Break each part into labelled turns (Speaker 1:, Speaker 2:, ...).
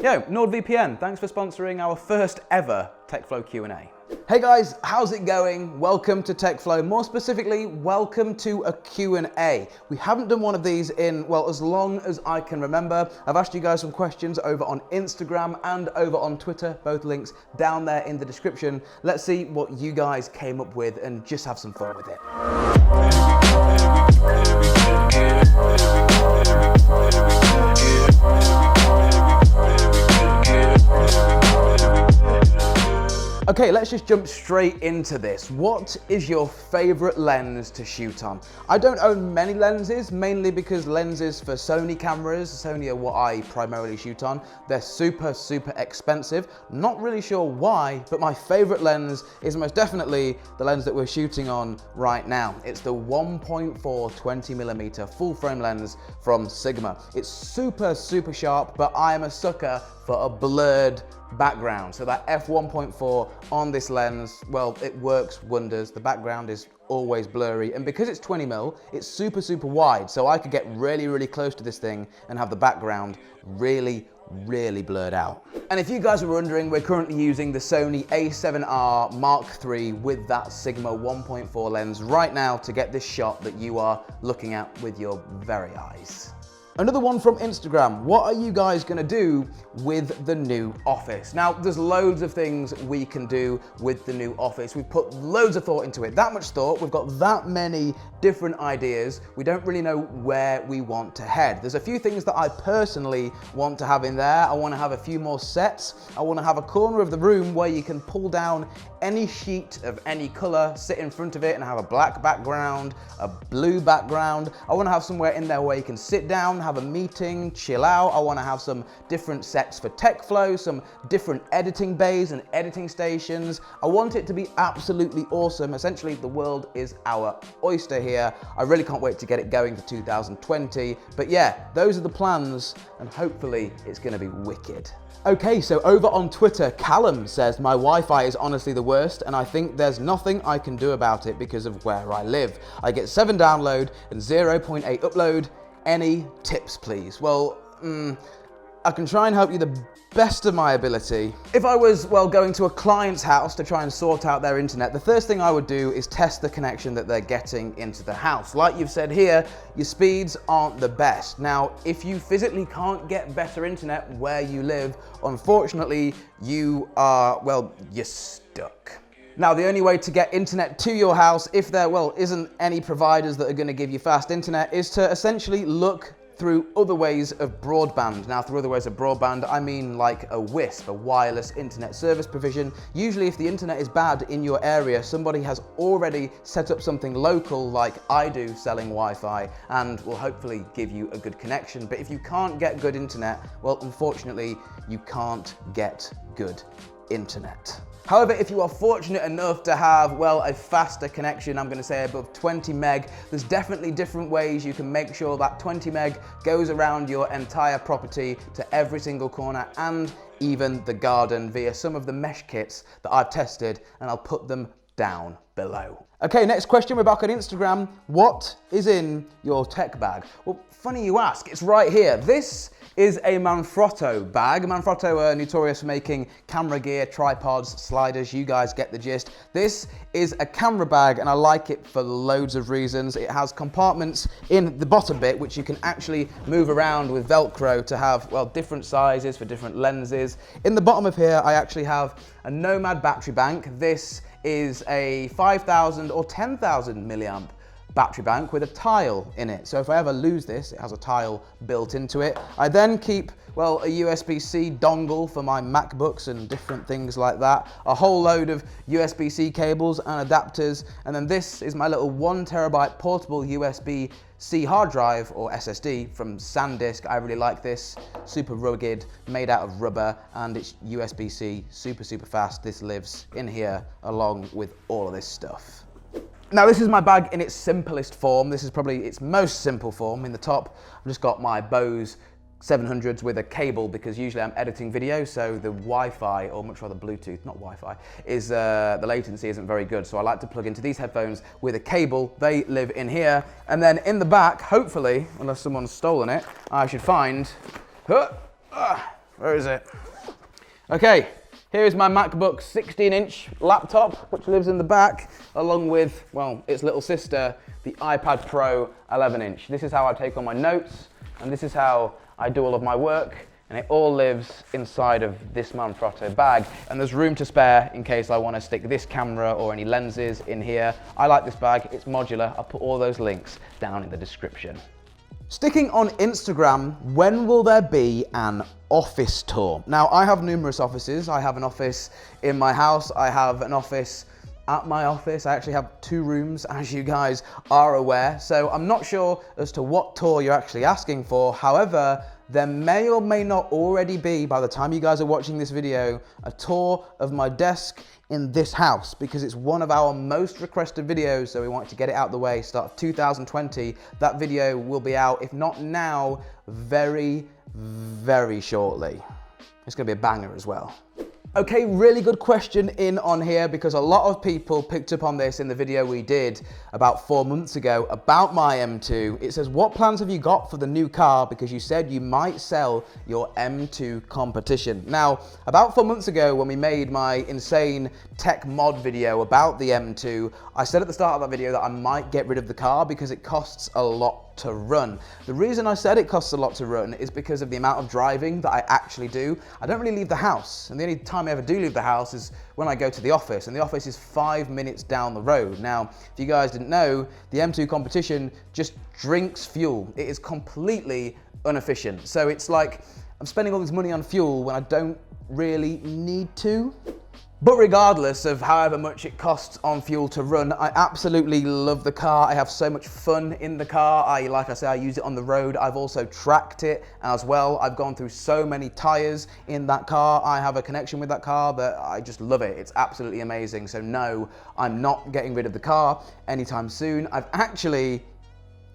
Speaker 1: Yo, NordVPN, thanks for sponsoring our first ever TechFlow Q&A.
Speaker 2: Hey guys, how's it going? Welcome to TechFlow. More specifically, welcome to a Q&A. We haven't done one of these in, well, as long as I can remember. I've asked you guys some questions over on Instagram and over on Twitter, both links down there in the description. Let's see what you guys came up with and just have some fun with it. Okay, let's just jump straight into this. What is your favorite lens to shoot on? I don't own many lenses, mainly because lenses for Sony cameras, Sony are what I primarily shoot on. They're super expensive. Not really sure why, but my favorite lens is most definitely the lens that we're shooting on right now. It's the 1.4 20mm full frame lens from Sigma. It's super sharp, but I am a sucker for a blurred background. So that f1.4 on this lens, well, it works wonders. The background is always blurry, and because it's 20mm, it's super wide, so I could get really close to this thing and have the background really blurred out. And if you guys are wondering, we're currently using the Sony a7R Mark III with that Sigma 1.4 lens right now to get this shot that you are looking at with your very eyes. Another one from Instagram. What are you guys gonna do with the new office? Now, there's loads of things we can do with the new office. We've put loads of thought into it, that much thought. We've got that many different ideas. We don't really know where we want to head. There's a few things that I personally want to have in there. I wanna have a few more sets. I wanna have a corner of the room where you can pull down any sheet of any color, sit in front of it and have a black background, a blue background. I wanna have somewhere in there where you can sit down, have a meeting, chill out. I wanna have some different sets for TechFlow, some different editing bays and editing stations. I want it to be absolutely awesome. Essentially, the world is our oyster here. I really can't wait to get it going for 2020. But yeah, those are the plans, and hopefully it's gonna be wicked. Okay, so over on Twitter, Callum says, my Wi-Fi is honestly the worst, and I think there's nothing I can do about it because of where I live. I get 7 download and 0.8 upload. Any tips, please? Well, I can try and help you the best of my ability. If I was, well, going to a client's house to try and sort out their internet, the first thing I would do is test the connection that they're getting into the house. Like you've said here, your speeds aren't the best. Now, if you physically can't get better internet where you live, unfortunately, you are, well, you're stuck. Now, the only way to get internet to your house, if there, well, isn't any providers that are gonna give you fast internet, is to essentially look through other ways of broadband. Now, through other ways of broadband, I mean like a WISP, a wireless internet service provision. Usually if the internet is bad in your area, somebody has already set up something local like I do selling Wi-Fi and will hopefully give you a good connection. But if you can't get good internet, well, unfortunately, you can't get good internet. However, if you are fortunate enough to have, well, a faster connection, I'm going to say above 20 meg, there's definitely different ways you can make sure that 20 meg goes around your entire property to every single corner and even the garden via some of the mesh kits that I've tested, and I'll put them down below. Okay, next question, we're back on Instagram. What is in your tech bag? Well, funny you ask, it's right here. This is a Manfrotto bag. Manfrotto are notorious for making camera gear, tripods, sliders, you guys get the gist. This is a camera bag and I like it for loads of reasons. It has compartments in the bottom bit which you can actually move around with Velcro to have, well, different sizes for different lenses. In the bottom of here, I actually have a Nomad battery bank. This is a 5,000 or 10,000 milliamp battery bank with a tile in it. So if I ever lose this, it has a tile built into it. I then keep, well, a USB-C dongle for my MacBooks and different things like that, a whole load of USB-C cables and adapters, and then this is my little 1 terabyte portable USB-C hard drive or SSD from SanDisk. I really like this, super rugged, made out of rubber, and it's USB-C, super fast. This lives in here along with all of this stuff. Now this is my bag in its simplest form. This is probably its most simple form. In the top, I've just got my Bose 700s with a cable because usually I'm editing video, so the Wi-Fi, or much rather Bluetooth, not Wi-Fi, is the latency isn't very good. So I like to plug into these headphones with a cable. They live in here. And then in the back, hopefully, unless someone's stolen it, I should find Where is it? Okay, here is my MacBook 16-inch laptop, which lives in the back, along with, well, its little sister, the iPad Pro 11-inch. This is how I take all my notes, and this is how I do all of my work, and it all lives inside of this Manfrotto bag. And there's room to spare in case I want to stick this camera or any lenses in here. I like this bag, it's modular. I'll put all those links down in the description. Sticking on Instagram, when will there be an office tour? Now, I have numerous offices. I have an office in my house. I have an office at my office. I actually have 2 rooms, as you guys are aware. So I'm not sure as to what tour you're actually asking for. However, there may or may not already be, by the time you guys are watching this video, a tour of my desk in this house, because it's one of our most requested videos, so we wanted to get it out the way. Start of 2020, that video will be out, if not now, very, very shortly. It's gonna be a banger as well. Okay, really good question in on here, because a lot of people picked up on this in the video we did about 4 months ago about my M2. It says, what plans have you got for the new car? Because you said you might sell your M2 competition. Now, about 4 months ago when we made my insane tech mod video about the M2, I said at the start of that video that I might get rid of the car because it costs a lot to run. The reason I said it costs a lot to run is because of the amount of driving that I actually do. I don't really leave the house, and the only time I ever do leave the house is when I go to the office, and the office is 5 minutes down the road. Now, if you guys didn't know, the M2 competition just drinks fuel. It is completely inefficient. So it's like I'm spending all this money on fuel when I don't really need to. But regardless of however much it costs on fuel to run, I absolutely love the car. I have so much fun in the car. Like I say, I use it on the road. I've also tracked it as well. I've gone through so many tires in that car. I have a connection with that car that I just love it. It's absolutely amazing. So no, I'm not getting rid of the car anytime soon. I've actually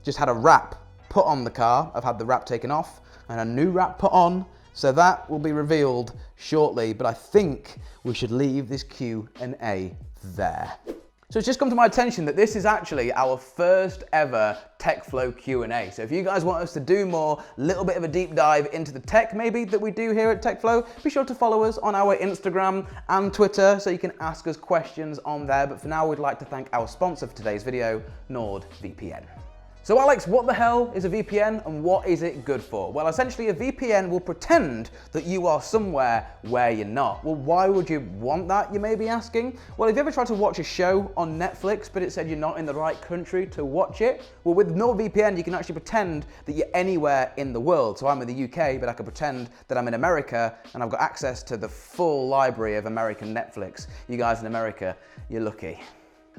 Speaker 2: just had a wrap put on the car. I've had the wrap taken off and a new wrap put on. So that will be revealed shortly, but I think we should leave this Q&A there. So it's just come to my attention that this is actually our first ever TechFlow Q&A. So if you guys want us to do more, little bit of a deep dive into the tech maybe that we do here at TechFlow, be sure to follow us on our Instagram and Twitter so you can ask us questions on there. But for now, we'd like to thank our sponsor for today's video, NordVPN. So Alex, what the hell is a VPN and what is it good for? Well, essentially a VPN will pretend that you are somewhere where you're not. Well, why would you want that, you may be asking? Well, have you ever tried to watch a show on Netflix, but it said you're not in the right country to watch it? Well, with NordVPN, you can actually pretend that you're anywhere in the world. So I'm in the UK, but I can pretend that I'm in America and I've got access to the full library of American Netflix. You guys in America, you're lucky.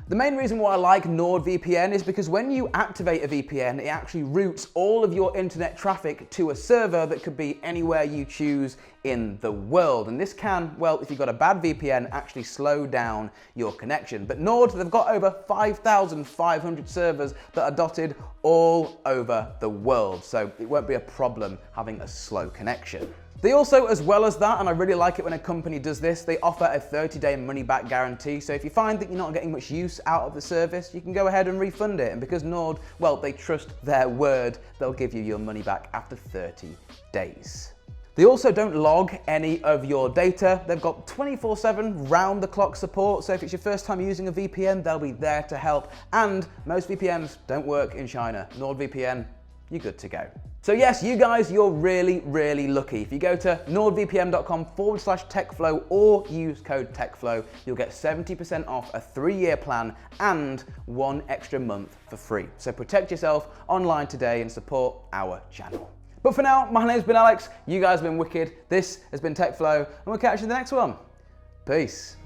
Speaker 2: The main reason why I like NordVPN is because when you activate a VPN, it actually routes all of your internet traffic to a server that could be anywhere you choose in the world. And this can, well, if you've got a bad VPN, actually slow down your connection. But Nord, they've got over 5,500 servers that are dotted all over the world. So it won't be a problem having a slow connection. They also, as well as that, and I really like it when a company does this, they offer a 30-day money-back guarantee. So if you find that you're not getting much use out of the service, you can go ahead and refund it. And because Nord, well, they trust their word, they'll give you your money back after 30 days. They also don't log any of your data. They've got 24/7 round-the-clock support. So if it's your first time using a VPN, they'll be there to help. And most VPNs don't work in China. NordVPN, you're good to go. So yes, you guys, you're really, really lucky. If you go to nordvpn.com/techflow or use code TechFlow, you'll get 70% off a 3-year plan and 1 extra month for free. So protect yourself online today and support our channel. But for now, my name's been Alex. You guys have been wicked. This has been TechFlow, and we'll catch you in the next one. Peace.